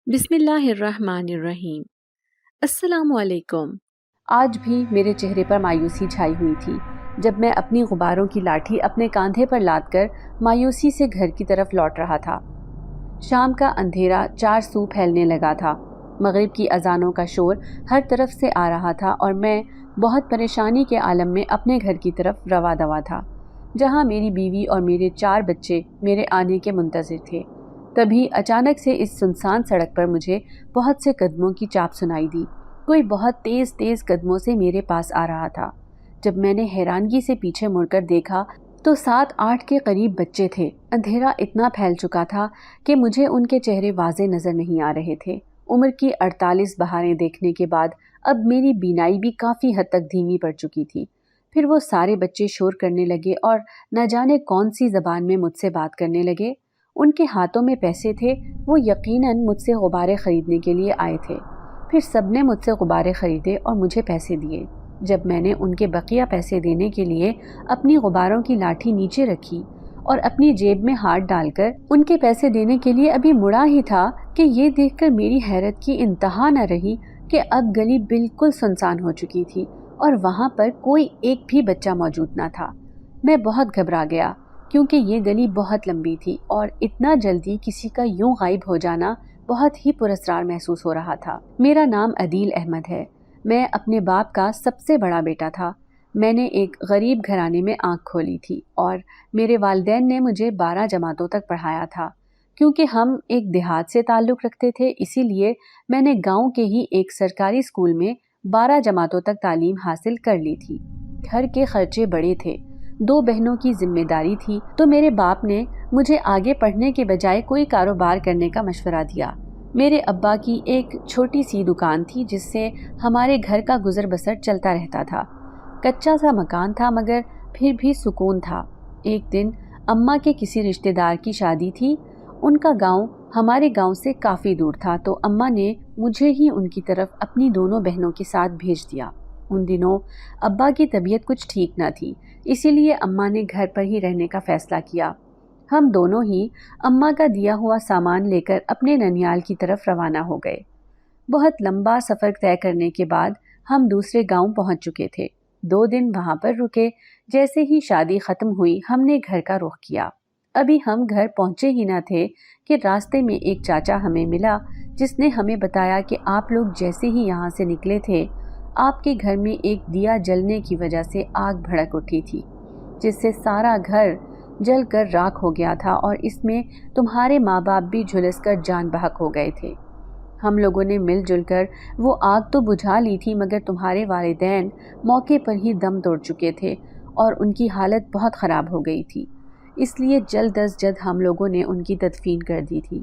بسم اللہ الرحمن الرحیم۔ السلام علیکم۔ آج بھی میرے چہرے پر مایوسی چھائی ہوئی تھی جب میں اپنی غباروں کی لاٹھی اپنے کاندھے پر لاد کر مایوسی سے گھر کی طرف لوٹ رہا تھا۔ شام کا اندھیرا چار سو پھیلنے لگا تھا۔ مغرب کی اذانوں کا شور ہر طرف سے آ رہا تھا اور میں بہت پریشانی کے عالم میں اپنے گھر کی طرف رواں دواں تھا، جہاں میری بیوی اور میرے 4 بچے میرے آنے کے منتظر تھے۔ تبھی اچانک سے اس سنسان سڑک پر مجھے بہت سے قدموں کی چاپ سنائی دی۔ کوئی بہت تیز تیز قدموں سے میرے پاس آ رہا تھا۔ جب میں نے حیرانگی سے پیچھے مڑ کر دیکھا تو 7-8 کے قریب بچے تھے۔ اندھیرا اتنا پھیل چکا تھا کہ مجھے ان کے چہرے واضح نظر نہیں آ رہے تھے۔ عمر کی 48 بہاریں دیکھنے کے بعد اب میری بینائی بھی کافی حد تک دھیمی پڑ چکی تھی۔ پھر وہ سارے بچے شور کرنے لگے اور نہ جانے کون سی زبان میں مجھ سے بات کرنے لگے۔ ان کے ہاتھوں میں پیسے تھے، وہ یقیناً مجھ سے غبارے خریدنے کے لیے آئے تھے۔ پھر سب نے مجھ سے غبارے خریدے اور مجھے پیسے دیے۔ جب میں نے ان کے بقیہ پیسے دینے کے لیے اپنی غباروں کی لاٹھی نیچے رکھی اور اپنی جیب میں ہاتھ ڈال کر ان کے پیسے دینے کے لیے ابھی مڑا ہی تھا کہ یہ دیکھ کر میری حیرت کی انتہا نہ رہی کہ اب گلی بالکل سنسان ہو چکی تھی اور وہاں پر کوئی ایک بھی بچہ موجود نہ تھا۔ میں بہت گھبرا گیا کیونکہ یہ گلی بہت لمبی تھی اور اتنا جلدی کسی کا یوں غائب ہو جانا بہت ہی پراسرار محسوس ہو رہا تھا۔ میرا نام عدیل احمد ہے۔ میں اپنے باپ کا سب سے بڑا بیٹا تھا۔ میں نے ایک غریب گھرانے میں آنکھ کھولی تھی اور میرے والدین نے مجھے 12 جماعتوں تک پڑھایا تھا۔ کیونکہ ہم ایک دیہات سے تعلق رکھتے تھے، اسی لیے میں نے گاؤں کے ہی ایک سرکاری اسکول میں 12 جماعتوں تک تعلیم حاصل کر لی تھی۔ گھر کے خرچے بڑے تھے، 2 بہنوں کی ذمہ داری تھی، تو میرے باپ نے مجھے آگے پڑھنے کے بجائے کوئی کاروبار کرنے کا مشورہ دیا۔ میرے ابا کی ایک چھوٹی سی دکان تھی جس سے ہمارے گھر کا گزر بسر چلتا رہتا تھا۔ کچا سا مکان تھا مگر پھر بھی سکون تھا۔ ایک دن اماں کے کسی رشتہ دار کی شادی تھی۔ ان کا گاؤں ہمارے گاؤں سے کافی دور تھا، تو اماں نے مجھے ہی ان کی طرف اپنی دونوں بہنوں کے ساتھ بھیج دیا۔ ان دنوں ابا کی طبیعت کچھ ٹھیک نہ تھی، اسی لیے اماں نے گھر پر ہی رہنے کا فیصلہ کیا۔ ہم دونوں ہی اماں کا دیا ہوا سامان لے کر اپنے ننیال کی طرف روانہ ہو گئے۔ بہت لمبا سفر طے کرنے کے بعد ہم دوسرے گاؤں پہنچ چکے تھے۔ 2 دن وہاں پر رکے۔ جیسے ہی شادی ختم ہوئی ہم نے گھر کا رخ کیا۔ ابھی ہم گھر پہنچے ہی نہ تھے کہ راستے میں ایک چاچا ہمیں ملا جس نے ہمیں بتایا کہ آپ لوگ جیسے ہی یہاں سے نکلے تھے آپ کے گھر میں ایک دیا جلنے کی وجہ سے آگ بھڑک اٹھی تھی، جس سے سارا گھر جل کر راکھ ہو گیا تھا اور اس میں تمہارے ماں باپ بھی جھلس کر جان بحق ہو گئے تھے۔ ہم لوگوں نے مل جل کر وہ آگ تو بجھا لی تھی مگر تمہارے والدین موقع پر ہی دم توڑ چکے تھے اور ان کی حالت بہت خراب ہو گئی تھی، اس لیے جلد از جلد ہم لوگوں نے ان کی تدفین کر دی تھی۔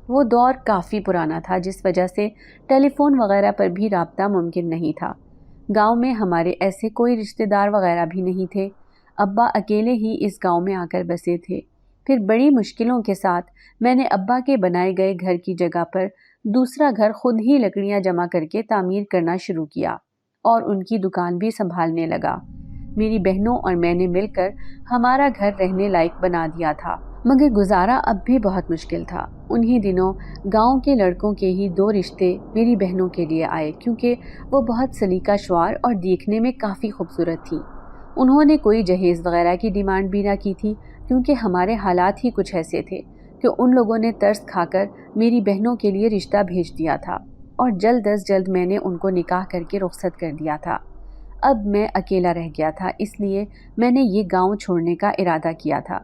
وہ دور کافی پرانا تھا جس وجہ سے ٹیلی فون وغیرہ پر بھی رابطہ ممکن نہیں تھا۔ گاؤں میں ہمارے ایسے کوئی رشتہ دار وغیرہ بھی نہیں تھے۔ ابا اکیلے ہی اس گاؤں میں آ کر بسے تھے۔ پھر بڑی مشکلوں کے ساتھ میں نے ابا کے بنائے گئے گھر کی جگہ پر دوسرا گھر خود ہی لکڑیاں جمع کر کے تعمیر کرنا شروع کیا اور ان کی دکان بھی سنبھالنے لگا۔ میری بہنوں اور میں نے مل کر ہمارا گھر رہنے لائق بنا دیا تھا، مگر گزارا اب بھی بہت مشکل تھا۔ انہی دنوں گاؤں کے لڑکوں کے ہی 2 رشتے میری بہنوں کے لیے آئے، کیونکہ وہ بہت سلیقہ شعار اور دیکھنے میں کافی خوبصورت تھی۔ انہوں نے کوئی جہیز وغیرہ کی ڈیمانڈ بھی نہ کی تھی، کیونکہ ہمارے حالات ہی کچھ ایسے تھے کہ ان لوگوں نے ترس کھا کر میری بہنوں کے لیے رشتہ بھیج دیا تھا اور جلد از جلد میں نے ان کو نکاح کر کے رخصت کر دیا تھا۔ اب میں اکیلا رہ گیا تھا، اس لیے میں نے یہ گاؤں چھوڑنے کا ارادہ کیا تھا،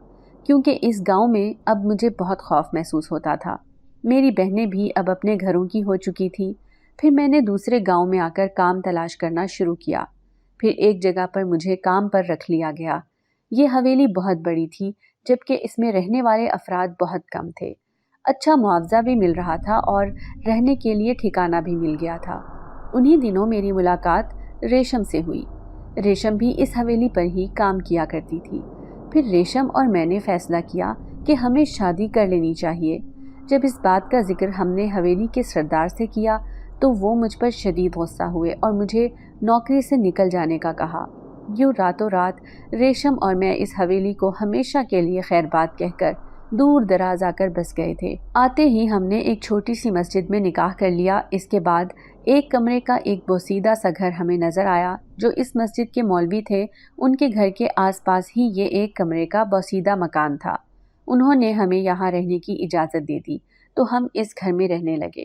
کیونکہ اس گاؤں میں اب مجھے بہت خوف محسوس ہوتا تھا۔ میری بہنیں بھی اب اپنے گھروں کی ہو چکی تھیں۔ پھر میں نے دوسرے گاؤں میں آ کر کام تلاش کرنا شروع کیا۔ پھر ایک جگہ پر مجھے کام پر رکھ لیا گیا۔ یہ حویلی بہت بڑی تھی جبکہ اس میں رہنے والے افراد بہت کم تھے۔ اچھا معاوضہ بھی مل رہا تھا اور رہنے کے لیے ٹھکانہ بھی مل گیا تھا۔ انہی دنوں میری ملاقات ریشم سے ہوئی۔ ریشم بھی اس حویلی پر ہی کام کیا کرتی تھی۔ پھر ریشم اور میں نے فیصلہ کیا کہ ہمیں شادی کر لینی چاہیے۔ جب اس بات کا ذکر ہم نے حویلی کے سردار سے کیا تو وہ مجھ پر شدید غصہ ہوئے اور مجھے نوکری سے نکل جانے کا کہا۔ یوں راتوں رات ریشم اور میں اس حویلی کو ہمیشہ کے لیے خیر باد کہہ کر دور دراز آ کر بس گئے تھے۔ آتے ہی ہم نے ایک چھوٹی سی مسجد میں نکاح کر لیا۔ اس کے بعد ایک کمرے کا ایک بوسیدہ سا گھر ہمیں نظر آیا جو اس مسجد کے مولوی تھے، ان کے گھر کے آس پاس ہی یہ ایک کمرے کا بوسیدہ مکان تھا۔ انہوں نے ہمیں یہاں رہنے کی اجازت دے دی تو ہم اس گھر میں رہنے لگے۔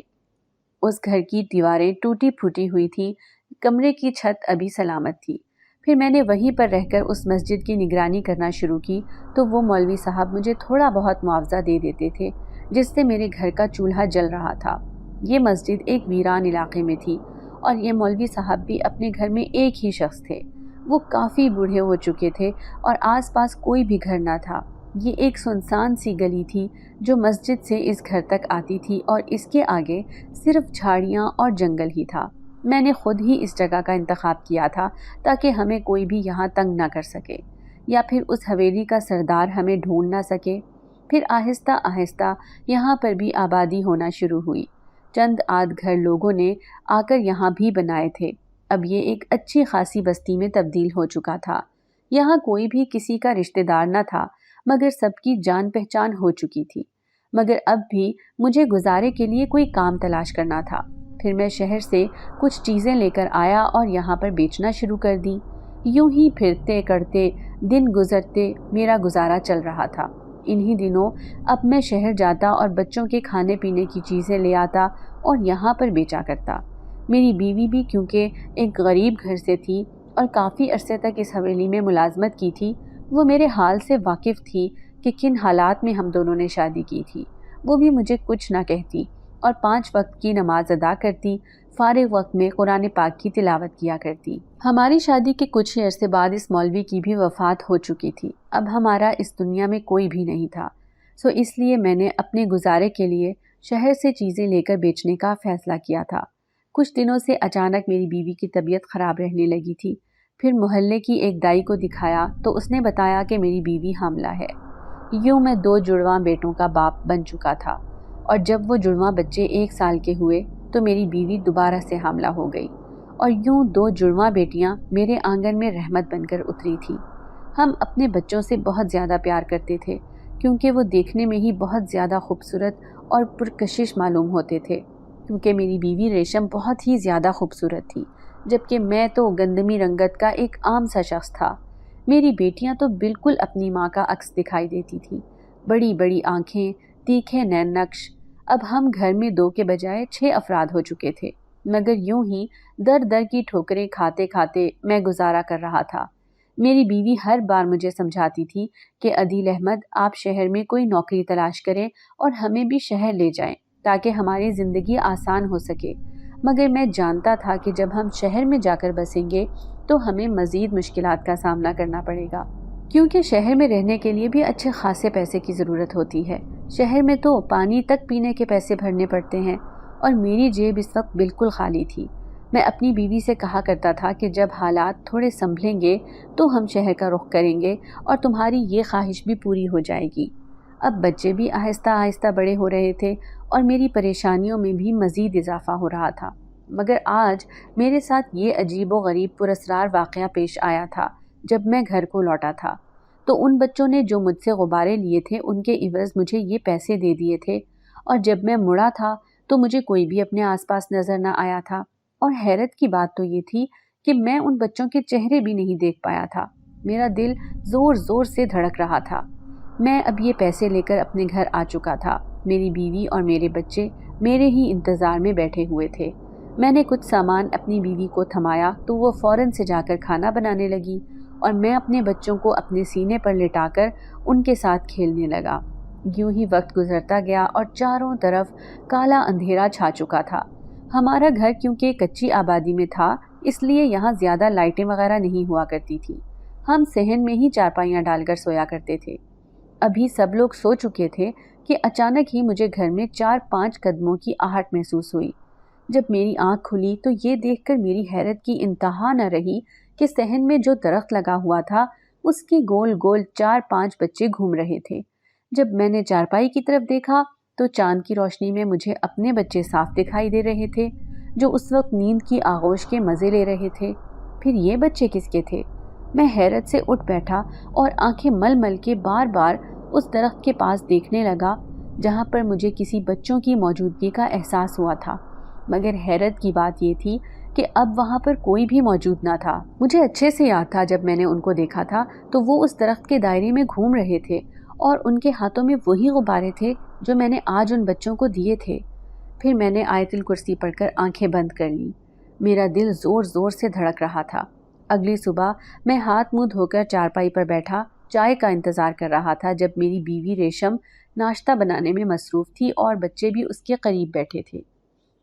اس گھر کی دیواریں ٹوٹی پھوٹی ہوئی تھی، کمرے کی چھت ابھی سلامت تھی۔ پھر میں نے وہیں پر رہ کر اس مسجد کی نگرانی کرنا شروع کی تو وہ مولوی صاحب مجھے تھوڑا بہت معاوضہ دے دیتے تھے جس سے میرے گھر کا چولہا جل رہا تھا۔ یہ مسجد ایک ویران علاقے میں تھی اور یہ مولوی صاحب بھی اپنے گھر میں ایک ہی شخص تھے۔ وہ کافی بوڑھے ہو چکے تھے اور آس پاس کوئی بھی گھر نہ تھا۔ یہ ایک سنسان سی گلی تھی جو مسجد سے اس گھر تک آتی تھی اور اس کے آگے صرف جھاڑیاں اور جنگل ہی تھا۔ میں نے خود ہی اس جگہ کا انتخاب کیا تھا تاکہ ہمیں کوئی بھی یہاں تنگ نہ کر سکے یا پھر اس حویلی کا سردار ہمیں ڈھونڈ نہ سکے۔ پھر آہستہ آہستہ یہاں پر بھی آبادی ہونا شروع ہوئی۔ چند آدھ گھر لوگوں نے آ کر یہاں بھی بنائے تھے۔ اب یہ ایک اچھی خاصی بستی میں تبدیل ہو چکا تھا۔ یہاں کوئی بھی کسی کا رشتہ دار نہ تھا مگر سب کی جان پہچان ہو چکی تھی۔ مگر اب بھی مجھے گزارے کے لیے کوئی کام تلاش کرنا تھا۔ پھر میں شہر سے کچھ چیزیں لے کر آیا اور یہاں پر بیچنا شروع کر دی۔ یوں ہی پھرتے کرتے دن گزرتے میرا گزارا چل رہا تھا۔ انہی دنوں اب میں شہر جاتا اور بچوں کے کھانے پینے کی چیزیں لے آتا اور یہاں پر بیچا کرتا۔ میری بیوی بھی کیونکہ ایک غریب گھر سے تھی اور کافی عرصے تک اس حویلی میں ملازمت کی تھی، وہ میرے حال سے واقف تھی کہ کن حالات میں ہم دونوں نے شادی کی تھی۔ وہ بھی مجھے کچھ نہ کہتی اور 5 وقت کی نماز ادا کرتی، فارغ وقت میں قرآن پاک کی تلاوت کیا کرتی۔ ہماری شادی کے کچھ ہی عرصے بعد اس مولوی کی بھی وفات ہو چکی تھی۔ اب ہمارا اس دنیا میں کوئی بھی نہیں تھا، سو اس لیے میں نے اپنے گزارے کے لیے شہر سے چیزیں لے کر بیچنے کا فیصلہ کیا تھا۔ کچھ دنوں سے اچانک میری بیوی کی طبیعت خراب رہنے لگی تھی۔ پھر محلے کی ایک دائی کو دکھایا تو اس نے بتایا کہ میری بیوی حاملہ ہے۔ یوں میں 2 جڑواں بیٹوں کا باپ بن چکا تھا اور جب وہ جڑواں بچے 1 سال کے ہوئے تو میری بیوی دوبارہ سے حاملہ ہو گئی اور یوں 2 جڑواں بیٹیاں میرے آنگن میں رحمت بن کر اتری تھی۔ ہم اپنے بچوں سے بہت زیادہ پیار کرتے تھے کیونکہ وہ دیکھنے میں ہی بہت زیادہ خوبصورت اور پرکشش معلوم ہوتے تھے، کیونکہ میری بیوی ریشم بہت ہی زیادہ خوبصورت تھی جبکہ میں تو گندمی رنگت کا ایک عام سا شخص تھا۔ میری بیٹیاں تو بالکل اپنی ماں کا عکس دکھائی دیتی تھی، بڑی بڑی آنکھیں، تیکھے نین نقش۔ اب ہم گھر میں 2 کے بجائے 6 افراد ہو چکے تھے، مگر یوں ہی در در کی ٹھوکریں کھاتے کھاتے میں گزارا کر رہا تھا۔ میری بیوی ہر بار مجھے سمجھاتی تھی کہ عدیل احمد، آپ شہر میں کوئی نوکری تلاش کریں اور ہمیں بھی شہر لے جائیں تاکہ ہماری زندگی آسان ہو سکے، مگر میں جانتا تھا کہ جب ہم شہر میں جا کر بسیں گے تو ہمیں مزید مشکلات کا سامنا کرنا پڑے گا، کیونکہ شہر میں رہنے کے لیے بھی اچھے خاصے پیسے کی ضرورت ہوتی ہے۔ شہر میں تو پانی تک پینے کے پیسے بھرنے پڑتے ہیں اور میری جیب اس وقت بالکل خالی تھی۔ میں اپنی بیوی سے کہا کرتا تھا کہ جب حالات تھوڑے سنبھلیں گے تو ہم شہر کا رخ کریں گے اور تمہاری یہ خواہش بھی پوری ہو جائے گی۔ اب بچے بھی آہستہ آہستہ بڑے ہو رہے تھے اور میری پریشانیوں میں بھی مزید اضافہ ہو رہا تھا، مگر آج میرے ساتھ یہ عجیب و غریب پراسرار واقعہ پیش آیا تھا۔ جب میں گھر کو لوٹا تھا تو ان بچوں نے جو مجھ سے غبارے لیے تھے ان کے عوض مجھے یہ پیسے دے دیے تھے، اور جب میں مڑا تھا تو مجھے کوئی بھی اپنے آس پاس نظر نہ آیا تھا، اور حیرت کی بات تو یہ تھی کہ میں ان بچوں کے چہرے بھی نہیں دیکھ پایا تھا۔ میرا دل زور زور سے دھڑک رہا تھا۔ میں اب یہ پیسے لے کر اپنے گھر آ چکا تھا۔ میری بیوی اور میرے بچے میرے ہی انتظار میں بیٹھے ہوئے تھے۔ میں نے کچھ سامان اپنی بیوی کو تھمایا تو وہ فوراً سے جا کر کھانا بنانے لگی اور میں اپنے بچوں کو اپنے سینے پر لٹا کر ان کے ساتھ کھیلنے لگا۔ یوں ہی وقت گزرتا گیا اور چاروں طرف کالا اندھیرا چھا چکا تھا۔ ہمارا گھر کیونکہ کچی آبادی میں تھا اس لیے یہاں زیادہ لائٹیں وغیرہ نہیں ہوا کرتی تھی۔ ہم صحن میں ہی چارپائیاں ڈال کر سویا کرتے تھے۔ ابھی سب لوگ سو چکے تھے کہ اچانک ہی مجھے گھر میں 4-5 قدموں کی آہٹ محسوس ہوئی۔ جب میری آنکھ کھلی تو یہ دیکھ کر میری حیرت کی انتہا نہ رہی کہ صحن میں جو درخت لگا ہوا تھا اس کے گول گول 4-5 بچے گھوم رہے تھے۔ جب میں نے چارپائی کی طرف دیکھا تو چاند کی روشنی میں مجھے اپنے بچے صاف دکھائی دے رہے تھے جو اس وقت نیند کی آغوش کے مزے لے رہے تھے۔ پھر یہ بچے کس کے تھے؟ میں حیرت سے اٹھ بیٹھا اور آنکھیں مل مل کے بار بار उस दरख्त के पास देखने लगा जहाँ पर मुझे किसी बच्चों की मौजूदगी का एहसास हुआ था, मगर हैरत की बात ये थी कि अब वहाँ पर कोई भी मौजूद ना था। मुझे अच्छे से याद था जब मैंने उनको देखा था तो वो उस दरख्त के दायरे में घूम रहे थे और उनके हाथों में वही गुब्बारे थे जो मैंने आज उन बच्चों को दिए थे। फिर मैंने आयतुल कुर्सी पढ़कर आंखें बंद कर ली। मेरा दिल ज़ोर ज़ोर से धड़क रहा था। अगली सुबह मैं हाथ मुंह धोकर चारपाई पर बैठा चाय का इंतज़ार कर रहा था जब मेरी बीवी रेशम नाश्ता बनाने में मसरूफ़ थी और बच्चे भी उसके करीब बैठे थे।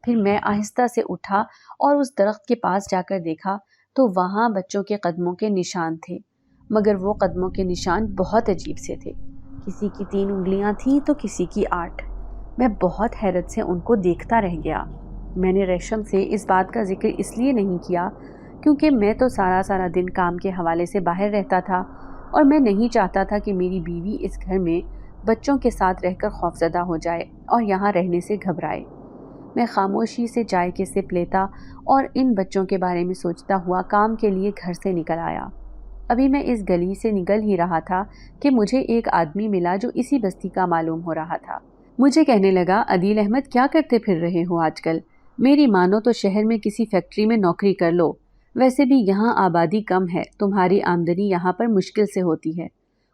फिर मैं आहिस्ता से उठा और उस दरख्त के पास जाकर देखा तो वहाँ बच्चों के कदमों के निशान थे, मगर वो कदमों के निशान बहुत अजीब से थे। किसी की 3 उंगलियाँ थीं तो किसी की 8। मैं बहुत हैरत से उनको देखता रह गया। मैंने रेशम से इस बात का जिक्र इसलिए नहीं किया क्योंकि मैं तो सारा दिन काम के हवाले से बाहर रहता था और मैं नहीं चाहता था कि मेरी बीवी इस घर में बच्चों के साथ रहकर खौफजदा हो जाए और यहाँ रहने से घबराए। मैं खामोशी से चाय के सिप लेता और इन बच्चों के बारे में सोचता हुआ काम के लिए घर से निकल आया। अभी मैं इस गली से निकल ही रहा था कि मुझे एक आदमी मिला जो इसी बस्ती का मालूम हो रहा था। मुझे कहने लगा, अदील अहमद, क्या करते फिर रहे हो आजकल? मेरी मानो तो शहर में किसी फैक्ट्री में नौकरी कर लो। वैसे भी यहाँ आबादी कम है, तुम्हारी आमदनी यहाँ पर मुश्किल से होती है।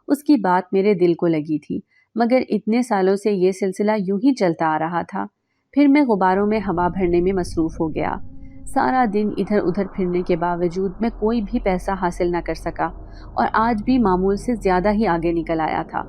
उसकी बात मेरे दिल को लगी थी, मगर इतने सालों से ये सिलसिला यूं ही चलता आ रहा था। फिर मैं गुब्बारों में हवा भरने में मसरूफ़ हो गया। सारा दिन इधर उधर फिरने के बावजूद मैं कोई भी पैसा हासिल न कर सका और आज भी मामूल से ज़्यादा ही आगे निकल आया था।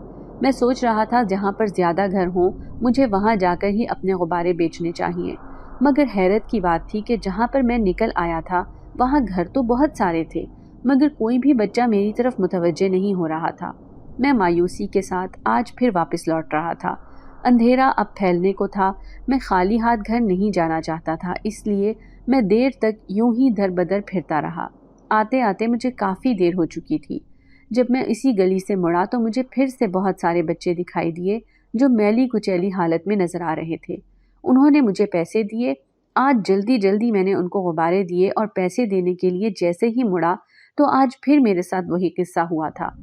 मैं सोच रहा था जहाँ पर ज़्यादा घर हों मुझे वहाँ जाकर ही अपने गुब्बारे बेचने चाहिए, मगर हैरत की बात थी कि जहाँ पर मैं निकल आया था वहाँ घर तो बहुत सारे थे, मगर कोई भी बच्चा मेरी तरफ मुतवज्जे नहीं हो रहा था। मैं मायूसी के साथ आज फिर वापस लौट रहा था। अंधेरा अब फैलने को था। मैं खाली हाथ घर नहीं जाना चाहता था, इसलिए मैं देर तक यूं ही दर बदर फिरता रहा। आते आते मुझे काफ़ी देर हो चुकी थी। जब मैं इसी गली से मुड़ा तो मुझे फिर से बहुत सारे बच्चे दिखाई दिए जो मैली कुचैली हालत में नज़र आ रहे थे। उन्होंने मुझे पैसे दिए। आज जल्दी जल्दी मैंने उनको गुब्बारे दिए और पैसे देने के लिए जैसे ही मुड़ा तो आज फिर मेरे साथ वही किस्सा हुआ था।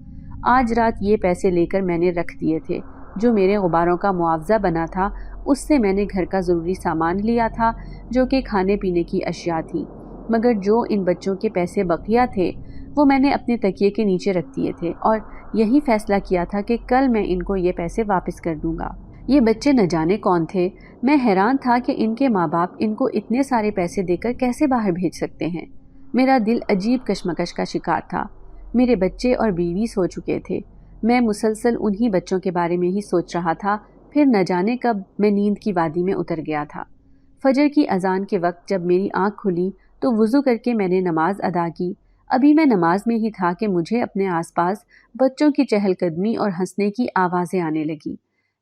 आज रात ये पैसे लेकर मैंने रख दिए थे जो मेरे गुब्बारों का मुआवजा बना था। उससे मैंने घर का ज़रूरी सामान लिया था जो कि खाने पीने की अशिया थी, मगर जो इन बच्चों के पैसे बकिया थे वो मैंने अपने तकिए के नीचे रख दिए थे और यही फैसला किया था कि कल मैं इनको ये पैसे वापस कर दूंगा। ये बच्चे न जाने कौन थे। मैं हैरान था कि इनके माँ बाप इनको इतने सारे पैसे देकर कैसे बाहर भेज सकते हैं। मेरा दिल अजीब कशमकश का शिकार था। मेरे बच्चे और बीवी सो चुके थे। मैं मुसलसल उन्हीं बच्चों के बारे में ही सोच रहा था। फिर न जाने कब मैं नींद की वादी में उतर गया था। फजर की अजान के वक्त जब मेरी आँख खुली तो वुज़ू करके मैंने नमाज अदा की। अभी मैं नमाज में ही था कि मुझे अपने आसपास बच्चों की चहलकदमी और हंसने की आवाज़ें आने लगी।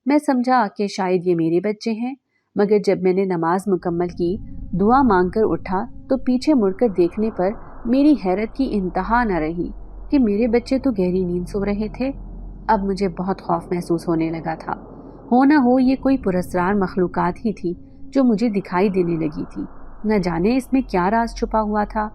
मैं समझा कि शायद ये मेरे बच्चे हैं, मगर जब मैंने नमाज मुकम्मल की, दुआ मांगकर उठा तो पीछे मुड़कर देखने पर मेरी हैरत की इंतहा न रही कि मेरे बच्चे तो गहरी नींद सो रहे थे। अब मुझे बहुत खौफ महसूस होने लगा था। हो न हो ये कोई पुरस्रार मखलूकात ही थी जो मुझे दिखाई देने लगी थी। न जाने इसमें क्या राज छुपा हुआ था।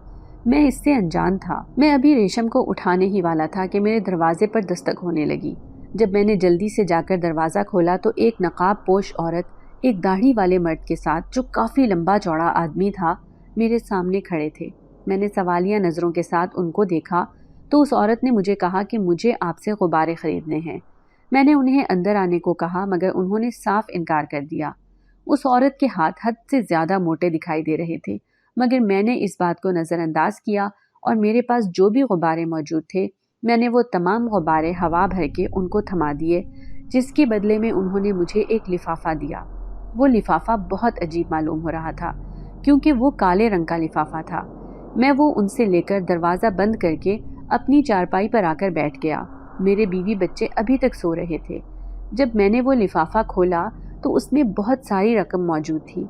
मैं इससे अनजान था। मैं अभी रेशम को उठाने ही वाला था कि मेरे दरवाजे पर दस्तक होने लगी। जब मैंने जल्दी से जाकर दरवाज़ा खोला तो एक नकाब पोश औरत एक दाढ़ी वाले मर्द के साथ, जो काफ़ी लंबा चौड़ा आदमी था, मेरे सामने खड़े थे। मैंने सवालिया नज़रों के साथ उनको देखा तो उस औरत ने मुझे कहा कि मुझे आपसे गुब्बारे ख़रीदने हैं। मैंने उन्हें अंदर आने को कहा, मगर उन्होंने साफ इनकार कर दिया। उस औरत के हाथ हद से ज़्यादा मोटे दिखाई दे रहे थे, मगर मैंने इस बात को नज़रअंदाज किया और मेरे पास जो भी गुब्बारे मौजूद थे मैंने वो तमाम गुब्बारे हवा भर के उनको थमा दिए, जिसके बदले में उन्होंने मुझे एक लिफाफा दिया। वो लिफाफा बहुत अजीब मालूम हो रहा था क्योंकि वो काले रंग का लिफाफा था। मैं वो उनसे लेकर दरवाज़ा बंद करके अपनी चारपाई पर आकर बैठ गया। मेरे बीवी बच्चे अभी तक सो रहे थे। जब मैंने वो लिफाफा खोला तो उसमें बहुत सारी रकम मौजूद थी।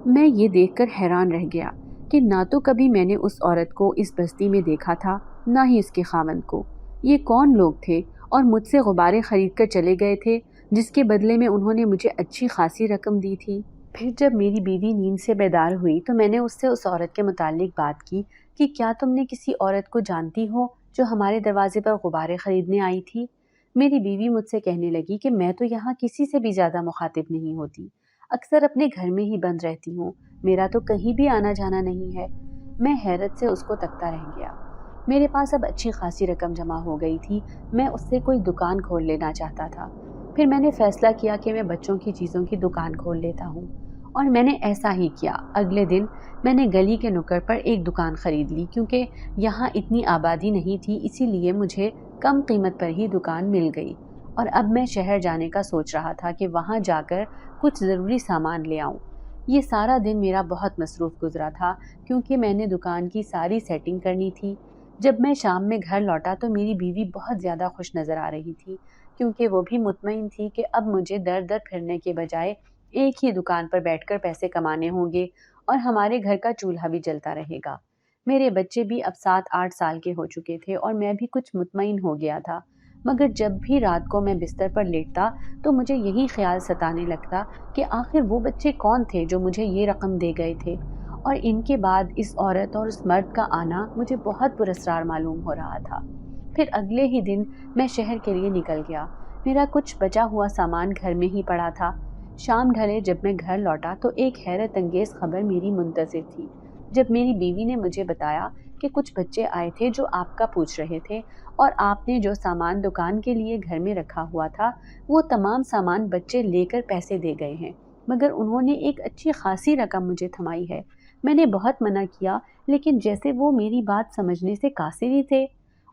मैं ये देखकर हैरान रह गया कि ना तो कभी मैंने उस औरत को इस बस्ती में देखा था, ना ही इसके खामन को। ये कौन लोग थे और मुझसे गुब्बारे खरीद कर चले गए थे, जिसके बदले में उन्होंने मुझे अच्छी खासी रकम दी थी। फिर जब मेरी बीवी नींद से बेदार हुई तो मैंने उससे उस औरत के मुतालिक बात की कि क्या तुमने किसी औरत को जानती हो जो हमारे दरवाजे पर गुब्बारे खरीदने आई थी। मेरी बीवी मुझसे कहने लगी कि मैं तो यहाँ किसी से भी ज़्यादा मुखातिब नहीं होती, अक्सर अपने घर में ही बंद रहती हूँ, मेरा तो कहीं भी आना जाना नहीं है। मैं हैरत से उसको तकता रह गया। मेरे पास अब अच्छी खासी रकम जमा हो गई थी, मैं उससे कोई दुकान खोल लेना चाहता था। फिर मैंने फैसला किया कि मैं बच्चों की चीज़ों की दुकान खोल लेता हूँ, और मैंने ऐसा ही किया। अगले दिन मैंने गली के नुक्कड़ पर एक दुकान खरीद ली, क्योंकि यहाँ इतनी आबादी नहीं थी, इसीलिए मुझे कम कीमत पर ही दुकान मिल गई। और अब मैं शहर जाने का सोच रहा था कि वहाँ जाकर कुछ ज़रूरी सामान ले आऊँ। ये सारा दिन मेरा बहुत मसरूफ़ गुजरा था, क्योंकि मैंने दुकान की सारी सेटिंग करनी थी। जब मैं शाम में घर लौटा तो मेरी बीवी बहुत ज़्यादा खुश नज़र आ रही थी, क्योंकि वो भी मुतमईन थी कि अब मुझे दर दर फिरने के बजाय एक ही दुकान पर बैठकर पैसे कमाने होंगे और हमारे घर का चूल्हा भी जलता रहेगा। मेरे बच्चे भी अब 7-8 साल के हो चुके थे और मैं भी कुछ मुतमईन हो गया था। मगर जब भी रात को मैं बिस्तर पर लेटता तो मुझे यही ख्याल सताने लगता कि आखिर वो बच्चे कौन थे जो मुझे ये रकम दे गए थे, और इनके बाद इस औरत और उस मर्द का आना मुझे बहुत पुरस्कार मालूम हो रहा था। फिर अगले ही दिन मैं शहर के लिए निकल गया। मेरा कुछ बचा हुआ सामान घर में ही पड़ा था। शाम ढले जब मैं घर लौटा तो एक हैरत अंगेज खबर मेरी मुंतज़िर थी। जब मेरी बीवी ने मुझे बताया कि कुछ बच्चे आए थे जो आपका पूछ रहे थे, और आपने जो सामान दुकान के लिए घर में रखा हुआ था वो तमाम सामान बच्चे लेकर पैसे दे गए हैं, मगर उन्होंने एक अच्छी खासी रकम मुझे थमाई है। मैंने बहुत मना किया, लेकिन जैसे वो मेरी बात समझने से कासिर ही थे।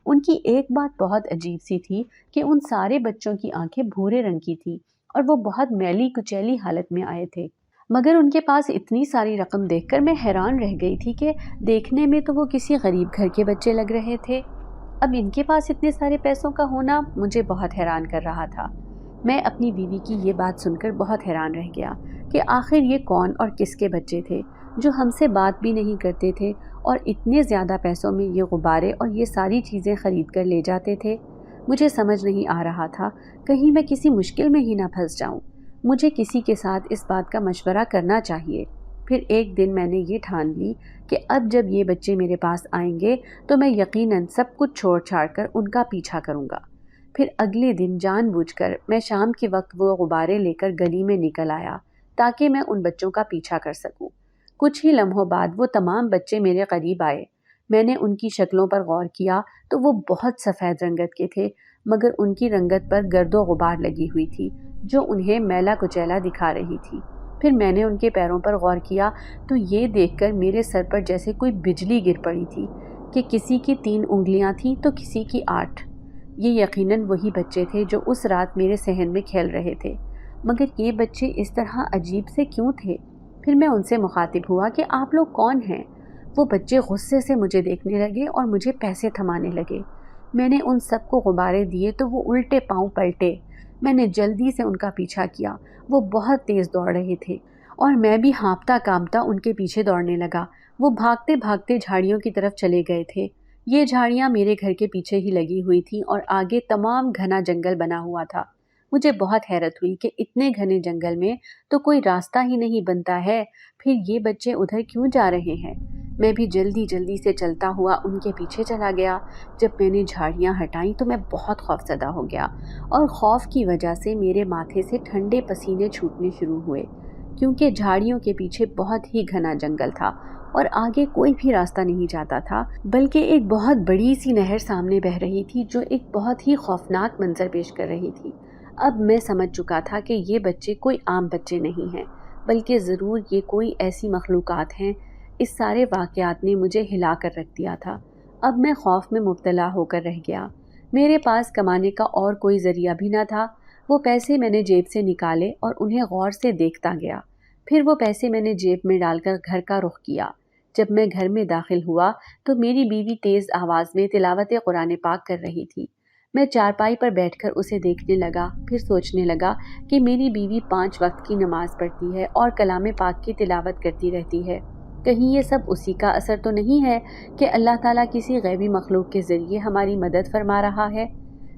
उनकी एक बात बहुत अजीब सी थी कि उन सारे बच्चों की आंखें भूरे रंग की थी और वो बहुत मैली कुचैली हालत में आए थे। मगर उनके पास इतनी सारी रकम देखकर मैं हैरान रह गई थी कि देखने में तो वो किसी गरीब घर के बच्चे लग रहे थे। अब इनके पास इतने सारे पैसों का होना मुझे बहुत हैरान कर रहा था। मैं अपनी बीवी की ये बात सुनकर बहुत हैरान रह गया कि आखिर ये कौन और किसके बच्चे थे जो हमसे बात भी नहीं करते थे और इतने ज़्यादा पैसों में ये गुब्बारे और ये सारी चीज़ें ख़रीद कर ले जाते थे। मुझे समझ नहीं आ रहा था कहीं मैं किसी मुश्किल में ही ना फंस जाऊं। मुझे किसी के साथ इस बात का मशवरा करना चाहिए। फिर एक दिन मैंने ये ठान ली कि अब जब ये बच्चे मेरे पास आएंगे तो मैं यकीनन सब कुछ छोड़ छाड़ कर उनका पीछा करूँगा। फिर अगले दिन जानबूझकर मैं शाम के वक्त वो गुब्बारे लेकर गली में निकल आया ताकि मैं उन बच्चों का पीछा कर सकूं। कुछ ही लम्हों बाद वो तमाम बच्चे मेरे करीब आए। मैंने उनकी शक्लों पर गौर किया तो वो बहुत सफ़ेद रंगत के थे, मगर उनकी रंगत पर गर्दो गुबार लगी हुई थी जो उन्हें मैला कुचैला दिखा रही थी। फिर मैंने उनके पैरों पर गौर किया तो ये देखकर मेरे सर पर जैसे कोई बिजली गिर पड़ी थी कि किसी की 3 उंगलियां थीं तो किसी की 8। ये यकीनन वही बच्चे थे जो उस रात मेरे सहन में खेल रहे थे, मगर ये बच्चे इस तरह अजीब से क्यों थे? फिर मैं उनसे मुखातिब हुआ कि आप लोग कौन हैं? वो बच्चे गुस्से से मुझे देखने लगे और मुझे पैसे थमाने लगे। मैंने उन सबको गुब्बारे दिए तो वो उल्टे पांव पलटे। मैंने जल्दी से उनका पीछा किया। वो बहुत तेज़ दौड़ रहे थे और मैं भी हाँफता कांपता उनके पीछे दौड़ने लगा। वो भागते भागते झाड़ियों की तरफ चले गए थे। ये झाड़ियाँ मेरे घर के पीछे ही लगी हुई थीं और आगे तमाम घना जंगल बना हुआ था। मुझे बहुत हैरत हुई कि इतने घने जंगल में तो कोई रास्ता ही नहीं बनता है, फिर ये बच्चे उधर क्यों जा रहे हैं? मैं भी जल्दी जल्दी से चलता हुआ उनके पीछे चला गया। जब मैंने झाड़ियाँ हटाई तो मैं बहुत खौफजदा हो गया और खौफ की वजह से मेरे माथे से ठंडे पसीने छूटने शुरू हुए, क्योंकि झाड़ियों के पीछे बहुत ही घना जंगल था और आगे कोई भी रास्ता नहीं जाता था, बल्कि एक बहुत बड़ी सी नहर सामने बह रही थी जो एक बहुत ही खौफनाक मंजर पेश कर रही थी। अब मैं समझ चुका था कि ये बच्चे कोई आम बच्चे नहीं हैं, बल्कि ज़रूर ये कोई ऐसी मखलूक़ात हैं। इस सारे वाक़यात ने मुझे हिला कर रख दिया था। अब मैं खौफ में मुब्तला होकर रह गया। मेरे पास कमाने का और कोई ज़रिया भी ना था। वो पैसे मैंने जेब से निकाले और उन्हें गौर से देखता गया। फिर वो पैसे मैंने जेब में डालकर घर का रुख किया। जब मैं घर में दाखिल हुआ तो मेरी बीवी तेज़ आवाज़ में तिलावत कुरान पाक कर रही थी। मैं चारपाई पर बैठकर उसे देखने लगा, फिर सोचने लगा कि मेरी बीवी 5 वक्त की नमाज़ पढ़ती है और कलाम पाक की तिलावत करती रहती है। कहीं ये सब उसी का असर तो नहीं है कि अल्लाह ताला किसी गैबी मखलूक के ज़रिए हमारी मदद फरमा रहा है।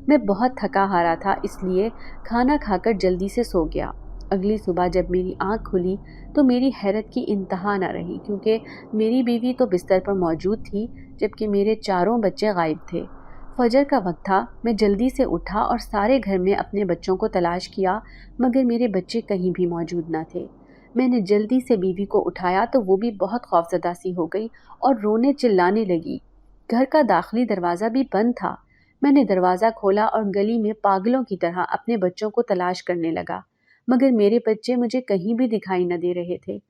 मैं बहुत थका हारा था, इसलिए खाना खाकर जल्दी से सो गया। अगली सुबह जब मेरी आँख खुली तो मेरी हैरत की इंतहा न रही, क्योंकि मेरी बीवी तो बिस्तर पर मौजूद थी जबकि मेरे चारों बच्चे गायब थे। फजर का वक्त था। मैं जल्दी से उठा और सारे घर में अपने बच्चों को तलाश किया, मगर मेरे बच्चे कहीं भी मौजूद न थे। मैंने जल्दी से बीवी को उठाया तो वो भी बहुत खौफजदा सी हो गई और रोने चिल्लाने लगी। घर का दाखिली दरवाज़ा भी बंद था। मैंने दरवाज़ा खोला और गली में पागलों की तरह अपने बच्चों को तलाश करने लगा, मगर मेरे बच्चे मुझे कहीं भी दिखाई न दे रहे थे।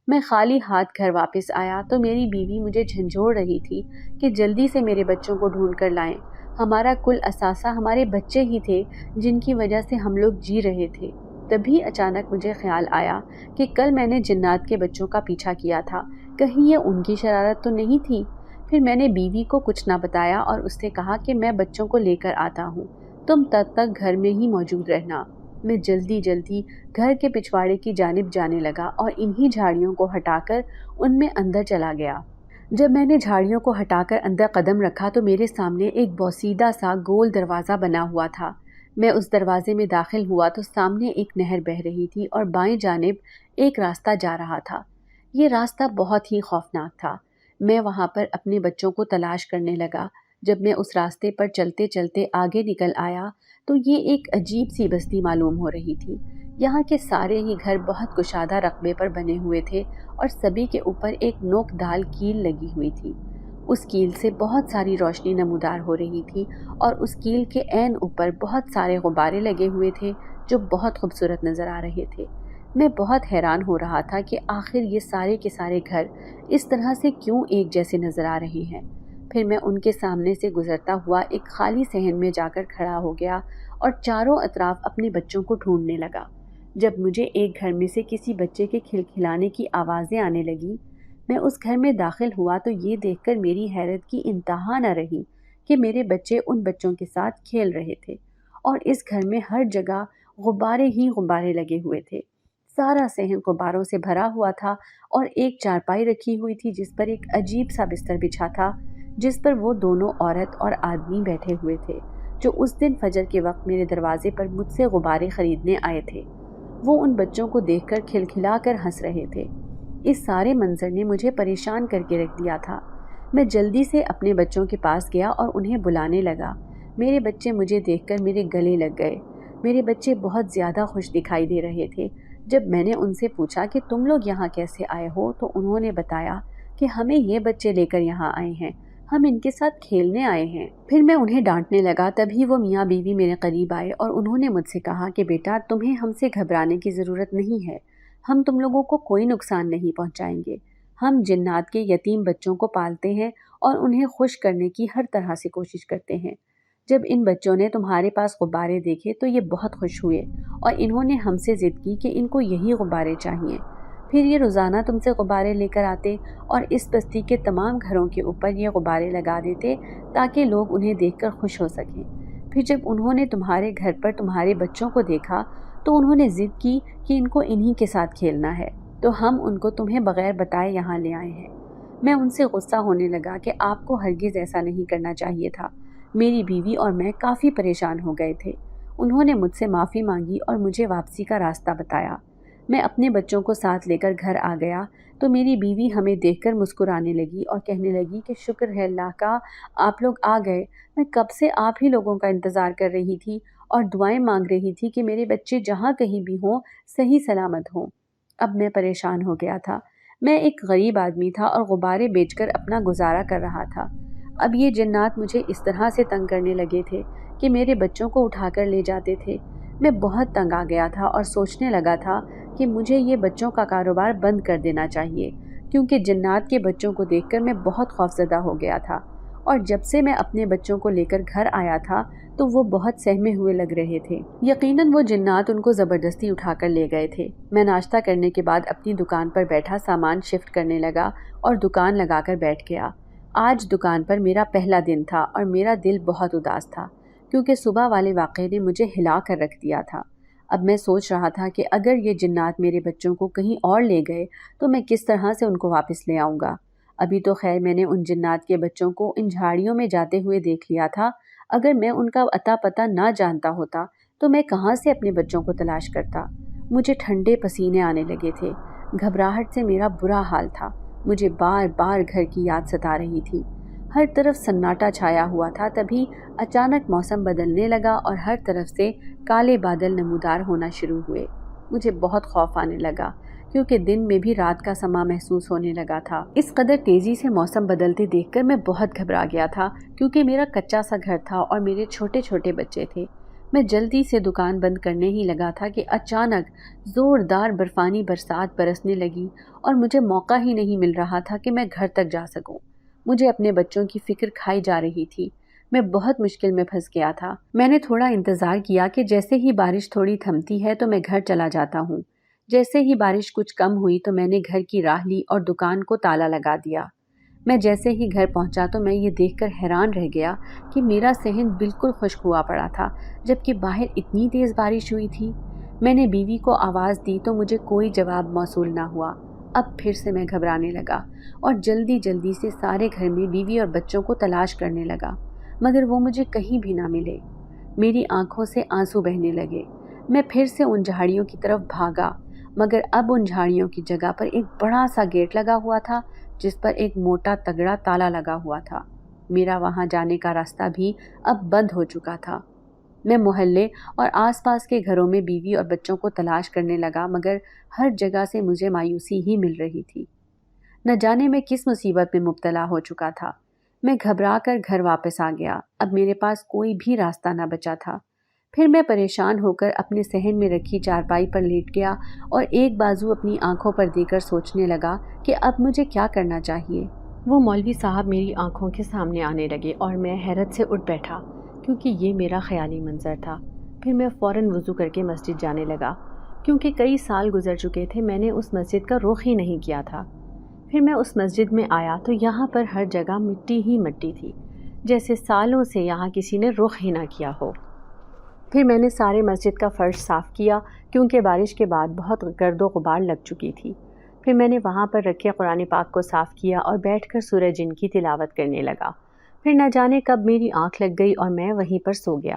मैं खाली हाथ घर वापस आया तो मेरी बीवी मुझे झंझोड़ रही थी कि जल्दी से मेरे बच्चों को ढूंढ कर लाएं। हमारा कुल असासा हमारे बच्चे ही थे, जिनकी वजह से हम लोग जी रहे थे। तभी अचानक मुझे ख्याल आया कि कल मैंने जिन्नात के बच्चों का पीछा किया था, कहीं ये उनकी शरारत तो नहीं थी। फिर मैंने बीवी को कुछ ना बताया और उससे कहा कि मैं बच्चों को लेकर आता हूँ, तुम तब तक घर में ही मौजूद रहना। मैं जल्दी जल्दी घर के पिछवाड़े की जानिब जाने लगा और इन्हीं झाड़ियों को हटाकर उनमें अंदर चला गया। जब मैंने झाड़ियों को हटाकर अंदर कदम रखा तो मेरे सामने एक बोसीदा सा गोल दरवाज़ा बना हुआ था। मैं उस दरवाजे में दाखिल हुआ तो सामने एक नहर बह रही थी और बाएं जानिब एक रास्ता जा रहा था। ये रास्ता बहुत ही खौफनाक था। मैं वहाँ पर अपने बच्चों को तलाश करने लगा। जब मैं उस रास्ते पर चलते चलते आगे निकल आया तो ये एक अजीब सी बस्ती मालूम हो रही थी। यहाँ के सारे ही घर बहुत कुशादा रकबे पर बने हुए थे और सभी के ऊपर एक नोकदाल कील लगी हुई थी। उस कील से बहुत सारी रोशनी नमूदार हो रही थी और उस कील के ऐन ऊपर बहुत सारे गुब्बारे लगे हुए थे जो बहुत खूबसूरत नज़र आ रहे थे। मैं बहुत हैरान हो रहा था कि आखिर ये सारे के सारे घर इस तरह से क्यों एक जैसे नज़र आ रहे हैं। फिर मैं उनके सामने से गुजरता हुआ एक खाली सहन में जाकर खड़ा हो गया और चारों अतराफ अपने बच्चों को ढूंढने लगा। जब मुझे एक घर में से किसी बच्चे के खिलखिलाने की आवाज़ें आने लगी, मैं उस घर में दाखिल हुआ तो ये देखकर मेरी हैरत की इंतहा न रही कि मेरे बच्चे उन बच्चों के साथ खेल रहे थे और इस घर में हर जगह गुब्बारे ही गुब्बारे लगे हुए थे। सारा सहन गुब्बारों से भरा हुआ था और एक चारपाई रखी हुई थी जिस पर एक अजीब सा बिस्तर बिछा था, जिस पर वो दोनों औरत और आदमी बैठे हुए थे जो उस दिन फजर के वक्त मेरे दरवाजे पर मुझसे गुब्बारे खरीदने आए थे। वो उन बच्चों को देखकर खिलखिलाकर हंस रहे थे। इस सारे मंजर ने मुझे परेशान करके रख दिया था। मैं जल्दी से अपने बच्चों के पास गया और उन्हें बुलाने लगा। मेरे बच्चे मुझे देखकर मेरे गले लग गए। मेरे बच्चे बहुत ज़्यादा खुश दिखाई दे रहे थे। जब मैंने उनसे पूछा कि तुम लोग यहाँ कैसे आए हो तो उन्होंने बताया कि हमें ये बच्चे लेकर यहाँ आए हैं, हम इनके साथ खेलने आए हैं। फिर मैं उन्हें डांटने लगा, तभी वो मियाँ बीवी मेरे करीब आए और उन्होंने मुझसे कहा कि बेटा, तुम्हें हमसे घबराने की ज़रूरत नहीं है, हम तुम लोगों को कोई नुकसान नहीं पहुँचाएंगे। हम जिन्नात के यतीम बच्चों को पालते हैं और उन्हें खुश करने की हर तरह से कोशिश करते हैं। जब इन बच्चों ने तुम्हारे पास गुब्बारे देखे तो ये बहुत खुश हुए और इन्होंने हमसे ज़िद की कि इनको यही गुब्बारे चाहिए। फिर ये रोज़ाना तुमसे गुब्बारे लेकर आते और इस बस्ती के तमाम घरों के ऊपर ये गुब्बारे लगा देते ताकि लोग उन्हें देखकर खुश हो सकें। फिर जब उन्होंने तुम्हारे घर पर तुम्हारे बच्चों को देखा तो उन्होंने ज़िद की कि इनको इन्हीं के साथ खेलना है, तो हम उनको तुम्हें बग़ैर बताए यहाँ ले आए हैं। मैं उनसे गुस्सा होने लगा कि आपको हरगिज़ ऐसा नहीं करना चाहिए था। मेरी बीवी और मैं काफ़ी परेशान हो गए थे। उन्होंने मुझसे माफ़ी मांगी और मुझे वापसी का रास्ता बताया। मैं अपने बच्चों को साथ लेकर घर आ गया तो मेरी बीवी हमें देखकर मुस्कुराने लगी और कहने लगी कि शुक्र है अल्लाह का, आप लोग आ गए। मैं कब से आप ही लोगों का इंतज़ार कर रही थी और दुआएं मांग रही थी कि मेरे बच्चे जहाँ कहीं भी हों सही सलामत हों। अब मैं परेशान हो गया था। मैं एक गरीब आदमी था और गुब्बारे बेचकर अपना गुजारा कर रहा था। अब ये जिन्नात मुझे इस तरह से तंग करने लगे थे कि मेरे बच्चों को उठाकर ले जाते थे। मैं बहुत तंग आ गया था और सोचने लगा था कि मुझे ये बच्चों का कारोबार बंद कर देना चाहिए, क्योंकि जिन्नात के बच्चों को देखकर मैं बहुत खौफज़दा हो गया था और जब से मैं अपने बच्चों को लेकर घर आया था तो वो बहुत सहमे हुए लग रहे थे। यकीनन वो जिन्नात उनको ज़बरदस्ती उठाकर ले गए थे। मैं नाश्ता करने के बाद अपनी दुकान पर बैठा सामान शिफ्ट करने लगा और दुकान लगाकर बैठ गया। आज दुकान पर मेरा पहला दिन था और मेरा दिल बहुत उदास था क्योंकि सुबह वाले वाक़े ने मुझे हिला कर रख दिया था। अब मैं सोच रहा था कि अगर ये जिन्नात मेरे बच्चों को कहीं और ले गए तो मैं किस तरह से उनको वापस ले आऊँगा। अभी तो खैर मैंने उन जिन्नात के बच्चों को इन झाड़ियों में जाते हुए देख लिया था। अगर मैं उनका अता पता ना जानता होता तो मैं कहाँ से अपने बच्चों को तलाश करता। मुझे ठंडे पसीने आने लगे थे। घबराहट से मेरा बुरा हाल था। मुझे बार बार घर की याद सता रही थी। ہر طرف سناٹا چھایا ہوا تھا۔ تبھی اچانک موسم بدلنے لگا اور ہر طرف سے کالے بادل نمودار ہونا شروع ہوئے۔ مجھے بہت خوف آنے لگا کیونکہ دن میں بھی رات کا سما محسوس ہونے لگا تھا۔ اس قدر تیزی سے موسم بدلتے دیکھ کر میں بہت گھبرا گیا تھا کیونکہ میرا کچا سا گھر تھا اور میرے چھوٹے چھوٹے بچے تھے۔ میں جلدی سے دکان بند کرنے ہی لگا تھا کہ اچانک زوردار برفانی برسات برسنے لگی اور مجھے موقع ہی نہیں مل رہا تھا کہ میں گھر تک جا سکوں۔ مجھے اپنے بچوں کی فکر کھائی جا رہی تھی۔ میں بہت مشکل میں پھنس گیا تھا۔ میں نے تھوڑا انتظار کیا کہ جیسے ہی بارش تھوڑی تھمتی ہے تو میں گھر چلا جاتا ہوں۔ جیسے ہی بارش کچھ کم ہوئی تو میں نے گھر کی راہ لی اور دکان کو تالا لگا دیا۔ میں جیسے ہی گھر پہنچا تو میں یہ دیکھ کر حیران رہ گیا کہ میرا صحن بالکل خشک ہوا پڑا تھا جبکہ باہر اتنی تیز بارش ہوئی تھی۔ میں نے بیوی کو آواز دی تو مجھے کوئی جواب موصول نہ ہوا۔ اب پھر سے میں گھبرانے لگا اور جلدی جلدی سے سارے گھر میں بیوی اور بچوں کو تلاش کرنے لگا، مگر وہ مجھے کہیں بھی نہ ملے۔ میری آنکھوں سے آنسو بہنے لگے۔ میں پھر سے ان جھاڑیوں کی طرف بھاگا، مگر اب ان جھاڑیوں کی جگہ پر ایک بڑا سا گیٹ لگا ہوا تھا جس پر ایک موٹا تگڑا تالا لگا ہوا تھا۔ میرا وہاں جانے کا راستہ بھی اب بند ہو چکا تھا۔ میں محلے اور آس پاس کے گھروں میں بیوی اور بچوں کو تلاش کرنے لگا، مگر ہر جگہ سے مجھے مایوسی ہی مل رہی تھی۔ نہ جانے میں کس مصیبت میں مبتلا ہو چکا تھا۔ میں گھبرا کر گھر واپس آ گیا۔ اب میرے پاس کوئی بھی راستہ نہ بچا تھا۔ پھر میں پریشان ہو کر اپنے صحن میں رکھی چارپائی پر لیٹ گیا اور ایک بازو اپنی آنکھوں پر دے کر سوچنے لگا کہ اب مجھے کیا کرنا چاہیے۔ وہ مولوی صاحب میری آنکھوں کے سامنے آنے لگے اور میں حیرت سے اٹھ بیٹھا کیونکہ یہ میرا خیالی منظر تھا۔ پھر میں فوراً وضو کر کے مسجد جانے لگا کیونکہ کئی سال گزر چکے تھے، میں نے اس مسجد کا رخ ہی نہیں کیا تھا۔ پھر میں اس مسجد میں آیا تو یہاں پر ہر جگہ مٹی ہی مٹی تھی، جیسے سالوں سے یہاں کسی نے رخ ہی نہ کیا ہو۔ پھر میں نے سارے مسجد کا فرش صاف کیا کیونکہ بارش کے بعد بہت گرد و غبار لگ چکی تھی۔ پھر میں نے وہاں پر رکھے قرآن پاک کو صاف کیا اور بیٹھ کر سورہ جن کی تلاوت کرنے لگا۔ پھر نہ جانے کب میری آنکھ لگ گئی اور میں وہیں پر سو گیا۔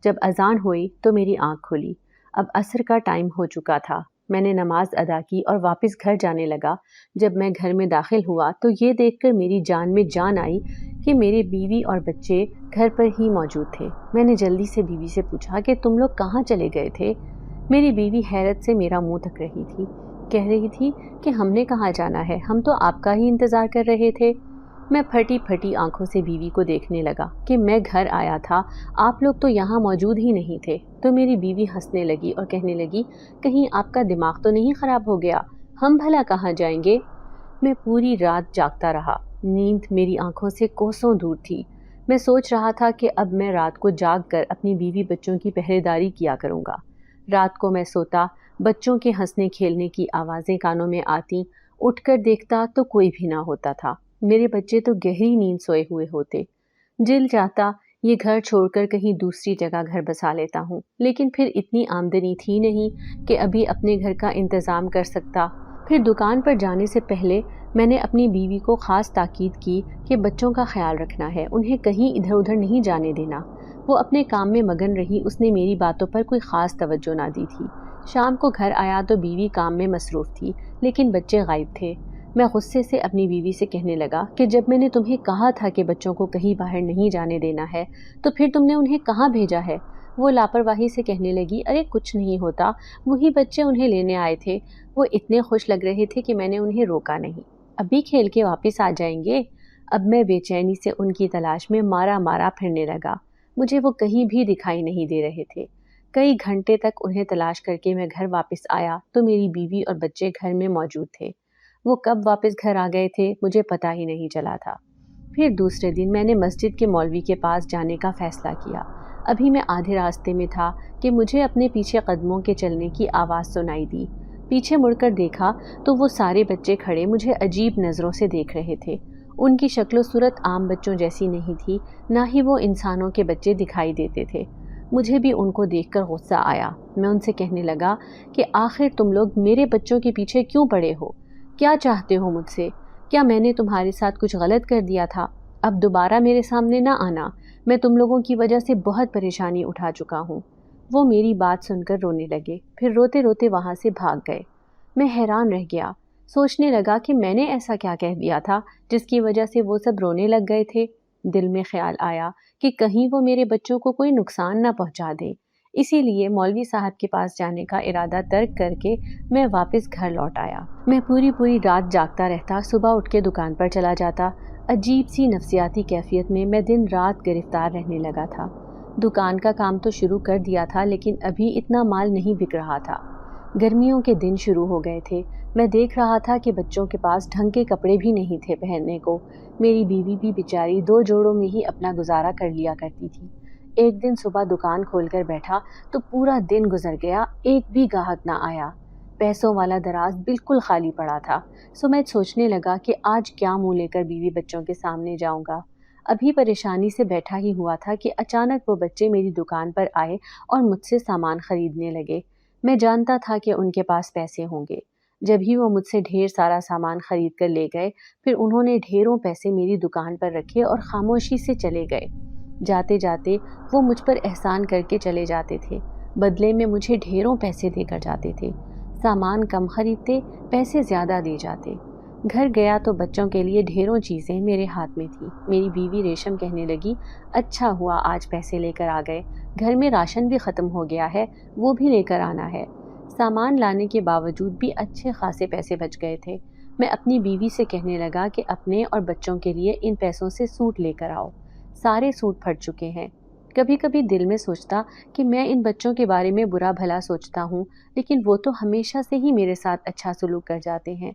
جب اذان ہوئی تو میری آنکھ کھلی۔ اب عصر کا ٹائم ہو چکا تھا۔ میں نے نماز ادا کی اور واپس گھر جانے لگا۔ جب میں گھر میں داخل ہوا تو یہ دیکھ کر میری جان میں جان آئی کہ میرے بیوی اور بچے گھر پر ہی موجود تھے۔ میں نے جلدی سے بیوی سے پوچھا کہ تم لوگ کہاں چلے گئے تھے؟ میری بیوی حیرت سے میرا منہ تک رہی تھی، کہہ رہی تھی کہ ہم نے کہاں جانا ہے، ہم تو آپ کا ہی انتظار کر رہے تھے۔ میں پھٹی پھٹی آنکھوں سے بیوی کو دیکھنے لگا کہ میں گھر آیا تھا، آپ لوگ تو یہاں موجود ہی نہیں تھے۔ تو میری بیوی ہنسنے لگی اور کہنے لگی کہیں آپ کا دماغ تو نہیں خراب ہو گیا، ہم بھلا کہاں جائیں گے؟ میں پوری رات جاگتا رہا، نیند میری آنکھوں سے کوسوں دور تھی۔ میں سوچ رہا تھا کہ اب میں رات کو جاگ کر اپنی بیوی بچوں کی پہرے داری کیا کروں گا۔ رات کو میں سوتا، بچوں کے ہنسنے کھیلنے کی آوازیں کانوں میں آتی، اٹھ کر دیکھتا تو کوئی بھی نہ ہوتا تھا۔ میرے بچے تو گہری نیند سوئے ہوئے ہوتے۔ دل چاہتا یہ گھر چھوڑ کر کہیں دوسری جگہ گھر بسا لیتا ہوں، لیکن پھر اتنی آمدنی تھی نہیں کہ ابھی اپنے گھر کا انتظام کر سکتا۔ پھر دکان پر جانے سے پہلے میں نے اپنی بیوی کو خاص تاکید کی کہ بچوں کا خیال رکھنا ہے، انہیں کہیں ادھر ادھر نہیں جانے دینا۔ وہ اپنے کام میں مگن رہی، اس نے میری باتوں پر کوئی خاص توجہ نہ دی تھی۔ شام کو گھر آیا تو بیوی کام میں مصروف تھی، لیکن بچے غائب تھے۔ میں غصے سے اپنی بیوی سے کہنے لگا کہ جب میں نے تمہیں کہا تھا کہ بچوں کو کہیں باہر نہیں جانے دینا ہے تو پھر تم نے انہیں کہاں بھیجا ہے؟ وہ لاپرواہی سے کہنے لگی ارے کچھ نہیں ہوتا، وہی بچے انہیں لینے آئے تھے، وہ اتنے خوش لگ رہے تھے کہ میں نے انہیں روکا نہیں، ابھی کھیل کے واپس آ جائیں گے۔ اب میں بے چینی سے ان کی تلاش میں مارا مارا پھرنے لگا، مجھے وہ کہیں بھی دکھائی نہیں دے رہے تھے۔ کئی گھنٹے تک انہیں تلاش کر کے میں گھر واپس آیا تو میری بیوی اور بچے گھر میں موجود تھے۔ وہ کب واپس گھر آ گئے تھے مجھے پتہ ہی نہیں چلا تھا۔ پھر دوسرے دن میں نے مسجد کے مولوی کے پاس جانے کا فیصلہ کیا۔ ابھی میں آدھے راستے میں تھا کہ مجھے اپنے پیچھے قدموں کے چلنے کی آواز سنائی دی۔ پیچھے مڑ کر دیکھا تو وہ سارے بچے کھڑے مجھے عجیب نظروں سے دیکھ رہے تھے۔ ان کی شکل و صورت عام بچوں جیسی نہیں تھی، نہ ہی وہ انسانوں کے بچے دکھائی دیتے تھے۔ مجھے بھی ان کو دیکھ کر غصہ آیا۔ میں ان سے کہنے لگا کہ آخر تم لوگ میرے بچوں کے پیچھے کیوں پڑے ہو؟ کیا چاہتے ہو مجھ سے؟ کیا میں نے تمہارے ساتھ کچھ غلط کر دیا تھا؟ اب دوبارہ میرے سامنے نہ آنا، میں تم لوگوں کی وجہ سے بہت پریشانی اٹھا چکا ہوں۔ وہ میری بات سن کر رونے لگے، پھر روتے روتے وہاں سے بھاگ گئے۔ میں حیران رہ گیا، सोचने लगा कि मैंने ऐसा क्या कह दिया था जिसकी वजह से वो सब रोने लग गए थे। दिल में ख्याल आया कि कहीं वो मेरे बच्चों को कोई नुकसान ना पहुंचा दे। इसीलिए मौलवी साहब के पास जाने का इरादा तर्क करके मैं वापस घर लौट आया। मैं पूरी पूरी रात जागता रहता, सुबह उठ के दुकान पर चला जाता। अजीब सी नफसियाती कैफियत में मैं दिन रात गिरफ्तार रहने लगा था। दुकान का काम तो शुरू कर दिया था, लेकिन अभी इतना माल नहीं बिक रहा था। गर्मियों के दिन शुरू हो गए थे। मैं देख रहा था कि बच्चों के पास ढंग के कपड़े भी नहीं थे पहनने को। मेरी बीवी भी बेचारी 2 जोड़ों में ही अपना गुजारा कर लिया करती थी। एक दिन सुबह दुकान खोलकर बैठा तो पूरा दिन गुजर गया, एक भी ग्राहक ना आया। पैसों वाला दराज बिल्कुल खाली पड़ा था। सो मैं सोचने लगा कि आज क्या मुंह लेकर बीवी बच्चों के सामने जाऊंगा। अभी परेशानी से बैठा ही हुआ था कि अचानक वो बच्चे मेरी दुकान पर आए और मुझसे सामान खरीदने लगे। मैं जानता था कि उनके पास पैसे होंगे। जब ही वो मुझसे ढेर सारा सामान खरीद कर ले गए, फिर उन्होंने ढेरों पैसे मेरी दुकान पर रखे और खामोशी से चले गए। जाते जाते वो मुझ पर एहसान करके चले जाते थे। बदले में मुझे ढेरों पैसे देकर जाते थे। सामान कम खरीदते, पैसे ज्यादा दे जाते। घर गया तो बच्चों के लिए ढेरों चीजें मेरे हाथ में थी। मेरी बीवी रेशम कहने लगी, अच्छा हुआ आज पैसे लेकर आ गए, घर में राशन भी खत्म हो गया है, वो भी लेकर आना है। सामान लाने के बावजूद भी अच्छे खासे पैसे बच गए थे। मैं अपनी बीवी से कहने लगा कि अपने और बच्चों के लिए इन पैसों से सूट लेकर आओ। सारे सूट फट चुके हैं। कभी कभी दिल में सोचता कि मैं इन बच्चों के बारे में बुरा भला सोचता हूँ, लेकिन वो तो हमेशा से ही मेरे साथ अच्छा सलूक कर जाते हैं।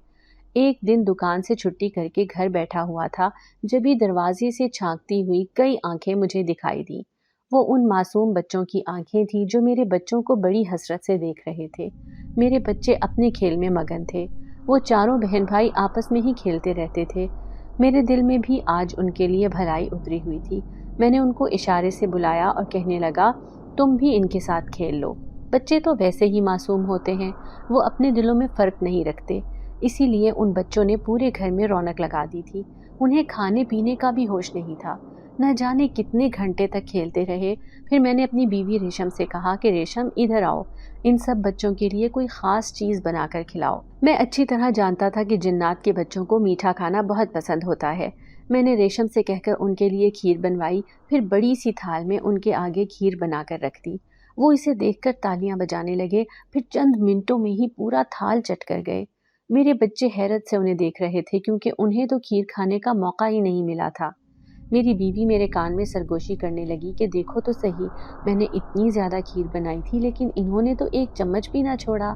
एक दिन दुकान से छुट्टी करके घर बैठा हुआ था, जब ही दरवाजे से झांकती हुई कई आंखें मुझे दिखाई दी। वो उन मासूम बच्चों की आंखें थी जो मेरे बच्चों को बड़ी हसरत से देख रहे थे। मेरे बच्चे अपने खेल में मगन थे। वो चारों बहन भाई आपस में ही खेलते रहते थे। मेरे दिल में भी आज उनके लिए भलाई उतरी हुई थी। मैंने उनको इशारे से बुलाया और कहने लगा, तुम भी इनके साथ खेल लो। बच्चे तो वैसे ही मासूम होते हैं, वो अपने दिलों में फर्क नहीं रखते। इसीलिए उन बच्चों ने पूरे घर में रौनक लगा दी थी। उन्हें खाने पीने का भी होश नहीं था। न जाने कितने घंटे तक खेलते रहे। फिर मैंने अपनी बीवी रेशम से कहा कि रेशम इधर आओ, इन सब बच्चों के लिए कोई खास चीज बनाकर खिलाओ। मैं अच्छी तरह जानता था कि जिन्नात के बच्चों को मीठा खाना बहुत पसंद होता है। मैंने रेशम से कहकर उनके लिए खीर बनवाई, फिर बड़ी सी थाल में उनके आगे खीर बनाकर रख दी। वो इसे देखकर तालियां बजाने लगे, फिर चंद मिनटों में ही पूरा थाल चट कर गए। मेरे बच्चे हैरत से उन्हें देख रहे थे, क्योंकि उन्हें तो खीर खाने का मौका ही नहीं मिला था। मेरी बीवी मेरे कान में सरगोशी करने लगी कि देखो तो सही, मैंने इतनी ज़्यादा खीर बनाई थी, लेकिन इन्होंने तो एक चम्मच भी ना छोड़ा।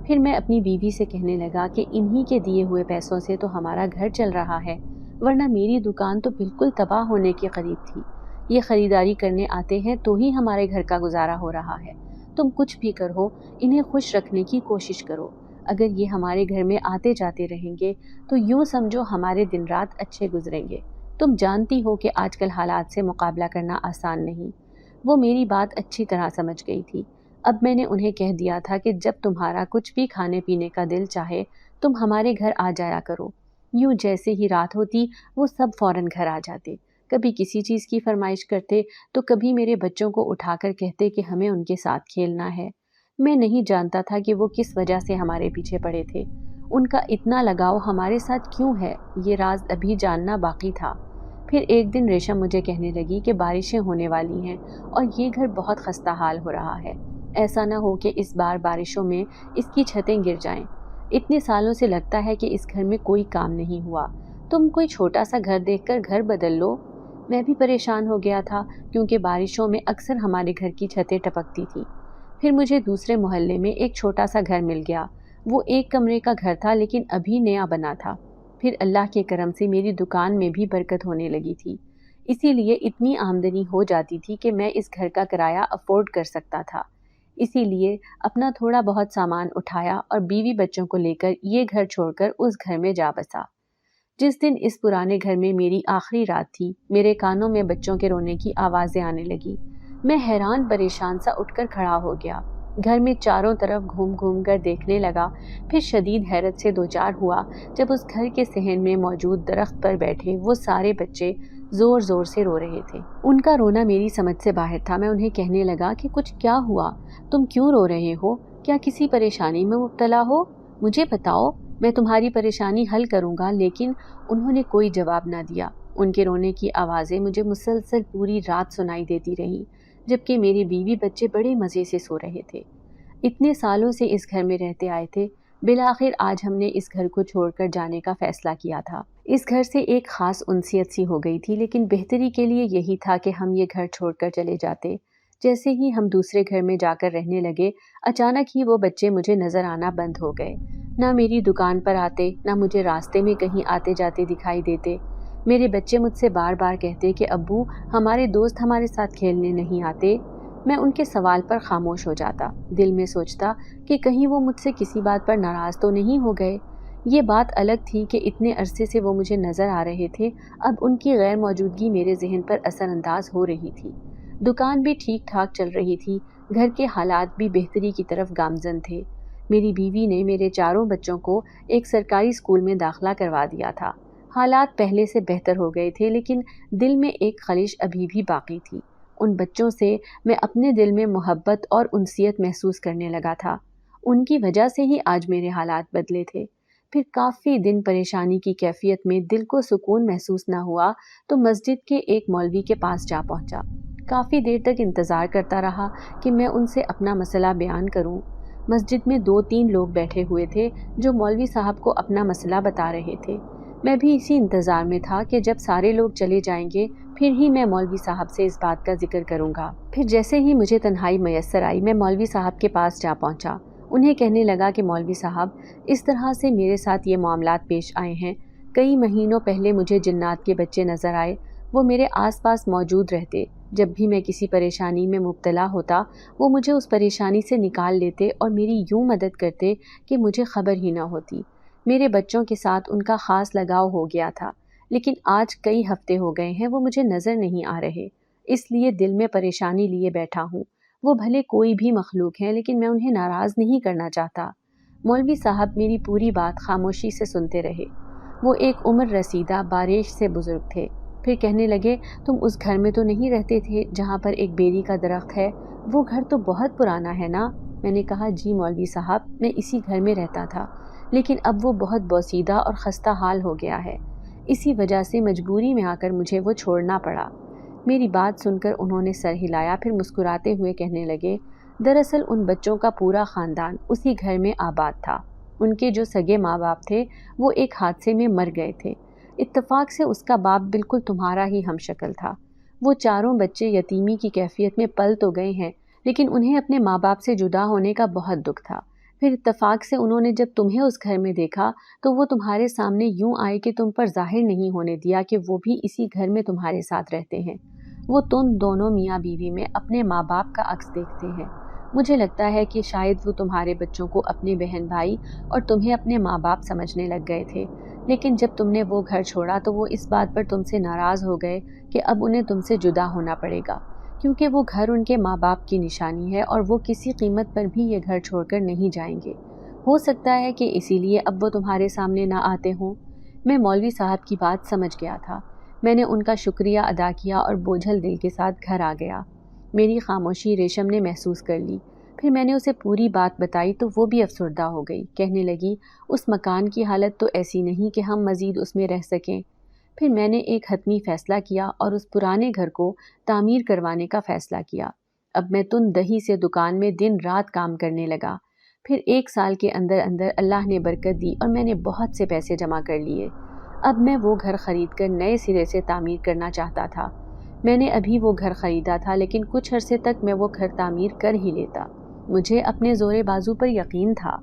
फिर मैं अपनी बीवी से कहने लगा कि इन्हीं के दिए हुए पैसों से तो हमारा घर चल रहा है, वरना मेरी दुकान तो बिल्कुल तबाह होने के करीब थी। ये खरीदारी करने आते हैं तो ही हमारे घर का गुजारा हो रहा है। तुम कुछ भी करो, इन्हें खुश रखने की कोशिश करो। अगर ये हमारे घर में आते जाते रहेंगे तो यूँ समझो हमारे दिन रात अच्छे गुजरेंगे। तुम जानती हो कि आजकल हालात से मुकाबला करना आसान नहीं। वो मेरी बात अच्छी तरह समझ गई थी। अब मैंने उन्हें कह दिया था कि जब तुम्हारा कुछ भी खाने पीने का दिल चाहे, तुम हमारे घर आ जाया करो। यूँ जैसे ही रात होती, वो सब फौरन घर आ जाते। कभी किसी चीज़ की फरमाइश करते, तो कभी मेरे बच्चों को उठाकर कहते कि हमें उनके साथ खेलना है। मैं नहीं जानता था कि वो किस वजह से हमारे पीछे पड़े थे। उनका इतना लगाव हमारे साथ क्यों है, ये राज अभी जानना बाकी था। फिर एक दिन रेशम मुझे कहने लगी कि बारिशें होने वाली हैं और ये घर बहुत खस्ता हाल हो रहा है। ऐसा ना हो कि इस बार बारिशों में इसकी छतें गिर जाएं। इतने सालों से लगता है कि इस घर में कोई काम नहीं हुआ। तुम कोई छोटा सा घर देखकर घर बदल लो। मैं भी परेशान हो गया था, क्योंकि बारिशों में अक्सर हमारे घर की छतें टपकती थी। फिर मुझे दूसरे मोहल्ले में एक छोटा सा घर मिल गया। वो एक कमरे का घर था, लेकिन अभी नया बना था। फिर अल्लाह के करम से मेरी दुकान में भी बरकत होने लगी थी। इसीलिए इतनी आमदनी हो जाती थी कि मैं इस घर का किराया अफोर्ड कर सकता था। इसीलिए अपना थोड़ा बहुत सामान उठाया और बीवी बच्चों को लेकर ये घर छोड़कर उस घर में जा बसा। जिस दिन इस पुराने घर में मेरी आखिरी रात थी, मेरे कानों में बच्चों के रोने की आवाज़ें आने लगी। मैं हैरान परेशान सा उठकर खड़ा हो गया। घर में चारों तरफ घूम घूम कर देखने लगा। फिर शदीद हैरत से दो चार हुआ जब उस घर के सहन में मौजूद दरख्त पर बैठे वो सारे बच्चे जोर जोर से रो रहे थे। उनका रोना मेरी समझ से बाहर था। मैं उन्हें कहने लगा कि कुछ क्या हुआ, तुम क्यों रो रहे हो, क्या किसी परेशानी में मुब्तला हो, मुझे बताओ, میں تمہاری پریشانی حل کروں گا، لیکن انہوں نے کوئی جواب نہ دیا۔ ان کے رونے کی آوازیں مجھے مسلسل پوری رات سنائی دیتی رہیں، جبکہ میری بیوی بچے بڑے مزے سے سو رہے تھے۔ اتنے سالوں سے اس گھر میں رہتے آئے تھے، بالآخر آج ہم نے اس گھر کو چھوڑ کر جانے کا فیصلہ کیا تھا۔ اس گھر سے ایک خاص انسیت سی ہو گئی تھی، لیکن بہتری کے لیے یہی تھا کہ ہم یہ گھر چھوڑ کر چلے جاتے۔ جیسے ہی ہم دوسرے گھر میں جا کر رہنے لگے، اچانک ہی وہ بچے مجھے نظر آنا بند ہو گئے۔ نہ میری دکان پر آتے، نہ مجھے راستے میں کہیں آتے جاتے دکھائی دیتے۔ میرے بچے مجھ سے بار بار کہتے کہ ابو، ہمارے دوست ہمارے ساتھ کھیلنے نہیں آتے۔ میں ان کے سوال پر خاموش ہو جاتا، دل میں سوچتا کہ کہیں وہ مجھ سے کسی بات پر ناراض تو نہیں ہو گئے۔ یہ بات الگ تھی کہ اتنے عرصے سے وہ مجھے نظر آ رہے تھے، اب ان کی غیر موجودگی میرے ذہن پر اثر انداز ہو رہی تھی۔ دکان بھی ٹھیک ٹھاک چل رہی تھی، گھر کے حالات بھی بہتری کی طرف گامزن تھے۔ میری بیوی نے میرے چاروں بچوں کو ایک سرکاری اسکول میں داخلہ کروا دیا تھا۔ حالات پہلے سے بہتر ہو گئے تھے، لیکن دل میں ایک خلش ابھی بھی باقی تھی۔ ان بچوں سے میں اپنے دل میں محبت اور انسیت محسوس کرنے لگا تھا۔ ان کی وجہ سے ہی آج میرے حالات بدلے تھے۔ پھر کافی دن پریشانی کی کیفیت میں دل کو سکون محسوس نہ ہوا تو مسجد کے ایک مولوی کے پاس جا پہنچا۔ کافی دیر تک انتظار کرتا رہا کہ میں ان سے اپنا مسئلہ بیان کروں۔ مسجد میں 2-3 لوگ بیٹھے ہوئے تھے جو مولوی صاحب کو اپنا مسئلہ بتا رہے تھے۔ میں بھی اسی انتظار میں تھا کہ جب سارے لوگ چلے جائیں گے پھر ہی میں مولوی صاحب سے اس بات کا ذکر کروں گا۔ پھر جیسے ہی مجھے تنہائی میسر آئی، میں مولوی صاحب کے پاس جا پہنچا۔ انہیں کہنے لگا کہ مولوی صاحب، اس طرح سے میرے ساتھ یہ معاملات پیش آئے ہیں۔ کئی مہینوں پہلے مجھے جنات کے بچے نظر آئے، وہ میرے آس پاس موجود رہتے۔ جب بھی میں کسی پریشانی میں مبتلا ہوتا، وہ مجھے اس پریشانی سے نکال لیتے اور میری یوں مدد کرتے کہ مجھے خبر ہی نہ ہوتی۔ میرے بچوں کے ساتھ ان کا خاص لگاؤ ہو گیا تھا، لیکن آج کئی ہفتے ہو گئے ہیں وہ مجھے نظر نہیں آ رہے، اس لیے دل میں پریشانی لیے بیٹھا ہوں۔ وہ بھلے کوئی بھی مخلوق ہیں، لیکن میں انہیں ناراض نہیں کرنا چاہتا۔ مولوی صاحب میری پوری بات خاموشی سے سنتے رہے۔ وہ ایک عمر رسیدہ باریش سے بزرگ تھے۔ پھر کہنے لگے، تم اس گھر میں تو نہیں رہتے تھے جہاں پر ایک بیری کا درخت ہے؟ وہ گھر تو بہت پرانا ہے نا؟ میں نے کہا، جی مولوی صاحب، میں اسی گھر میں رہتا تھا، لیکن اب وہ بہت بوسیدہ اور خستہ حال ہو گیا ہے، اسی وجہ سے مجبوری میں آ کر مجھے وہ چھوڑنا پڑا۔ میری بات سن کر انہوں نے سر ہلایا، پھر مسکراتے ہوئے کہنے لگے، دراصل ان بچوں کا پورا خاندان اسی گھر میں آباد تھا۔ ان کے جو سگے ماں باپ تھے وہ ایک حادثے میں مر گئے تھے۔ اتفاق سے اس کا باپ بالکل تمہارا ہی ہم شکل تھا۔ وہ چاروں بچے یتیمی کی کیفیت میں پل تو گئے ہیں، لیکن انہیں اپنے ماں باپ سے جدا ہونے کا بہت دکھ تھا۔ پھر اتفاق سے انہوں نے جب تمہیں اس گھر میں دیکھا تو وہ تمہارے سامنے یوں آئے کہ تم پر ظاہر نہیں ہونے دیا کہ وہ بھی اسی گھر میں تمہارے ساتھ رہتے ہیں۔ وہ تم دونوں میاں بیوی میں اپنے ماں باپ کا عکس دیکھتے ہیں۔ مجھے لگتا ہے کہ شاید وہ تمہارے بچوں کو اپنے بہن بھائی اور تمہیں اپنے ماں باپ سمجھنے لگ گئے تھے، لیکن جب تم نے وہ گھر چھوڑا تو وہ اس بات پر تم سے ناراض ہو گئے کہ اب انہیں تم سے جدا ہونا پڑے گا، کیونکہ وہ گھر ان کے ماں باپ کی نشانی ہے اور وہ کسی قیمت پر بھی یہ گھر چھوڑ کر نہیں جائیں گے۔ ہو سکتا ہے کہ اسی لیے اب وہ تمہارے سامنے نہ آتے ہوں۔ میں مولوی صاحب کی بات سمجھ گیا تھا۔ میں نے ان کا شکریہ ادا کیا اور بوجھل دل کے ساتھ گھر آ گیا۔ میری خاموشی ریشم نے محسوس کر لی۔ پھر میں نے اسے پوری بات بتائی تو وہ بھی افسردہ ہو گئی، کہنے لگی، اس مکان کی حالت تو ایسی نہیں کہ ہم مزید اس میں رہ سکیں۔ پھر میں نے ایک حتمی فیصلہ کیا اور اس پرانے گھر کو تعمیر کروانے کا فیصلہ کیا۔ اب میں تن دہی سے دکان میں دن رات کام کرنے لگا۔ پھر 1 سال کے اندر اندر اللہ نے برکت دی اور میں نے بہت سے پیسے جمع کر لیے۔ اب میں وہ گھر خرید کر نئے سرے سے تعمیر کرنا چاہتا تھا۔ میں نے ابھی وہ گھر خریدا تھا، لیکن کچھ عرصے تک میں وہ گھر تعمیر کر ہی لیتا۔ مجھے اپنے زور بازو پر یقین تھا۔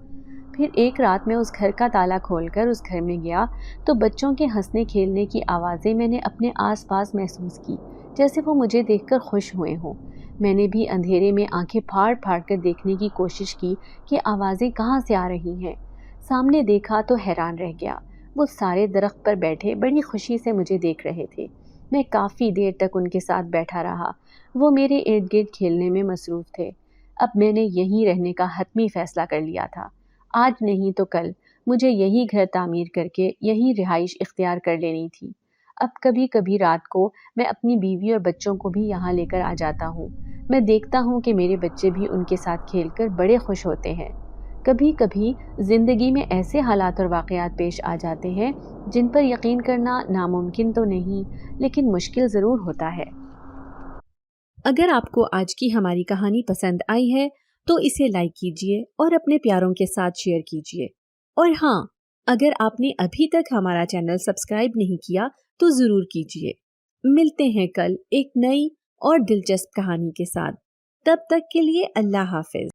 پھر ایک رات میں اس گھر کا تالا کھول کر اس گھر میں گیا تو بچوں کے ہنسنے کھیلنے کی آوازیں میں نے اپنے آس پاس محسوس کی، جیسے وہ مجھے دیکھ کر خوش ہوئے ہوں۔ میں نے بھی اندھیرے میں آنکھیں پھاڑ پھاڑ کر دیکھنے کی کوشش کی کہ آوازیں کہاں سے آ رہی ہیں۔ سامنے دیکھا تو حیران رہ گیا۔ وہ سارے درخت پر بیٹھے بڑی خوشی سے مجھے دیکھ رہے تھے۔ میں کافی دیر تک ان کے ساتھ بیٹھا رہا۔ وہ میرے ارد گرد کھیلنے میں مصروف تھے۔ اب میں نے یہیں رہنے کا حتمی فیصلہ کر لیا تھا۔ آج نہیں تو کل مجھے یہی گھر تعمیر کر کے یہی رہائش اختیار کر لینی تھی۔ اب کبھی کبھی رات کو میں اپنی بیوی اور بچوں کو بھی یہاں لے کر آ جاتا ہوں۔ میں دیکھتا ہوں کہ میرے بچے بھی ان کے ساتھ کھیل کر بڑے خوش ہوتے ہیں۔ کبھی کبھی زندگی میں ایسے حالات اور واقعات پیش آ جاتے ہیں جن پر یقین کرنا ناممکن تو نہیں لیکن مشکل ضرور ہوتا ہے۔ اگر آپ کو آج کی ہماری کہانی پسند آئی ہے تو اسے لائک کیجیے اور اپنے پیاروں کے ساتھ شیئر کیجیے، اور ہاں، اگر آپ نے ابھی تک ہمارا چینل سبسکرائب نہیں کیا تو ضرور کیجیے۔ ملتے ہیں کل ایک نئی اور دلچسپ کہانی کے ساتھ، تب تک کے لیے اللہ حافظ۔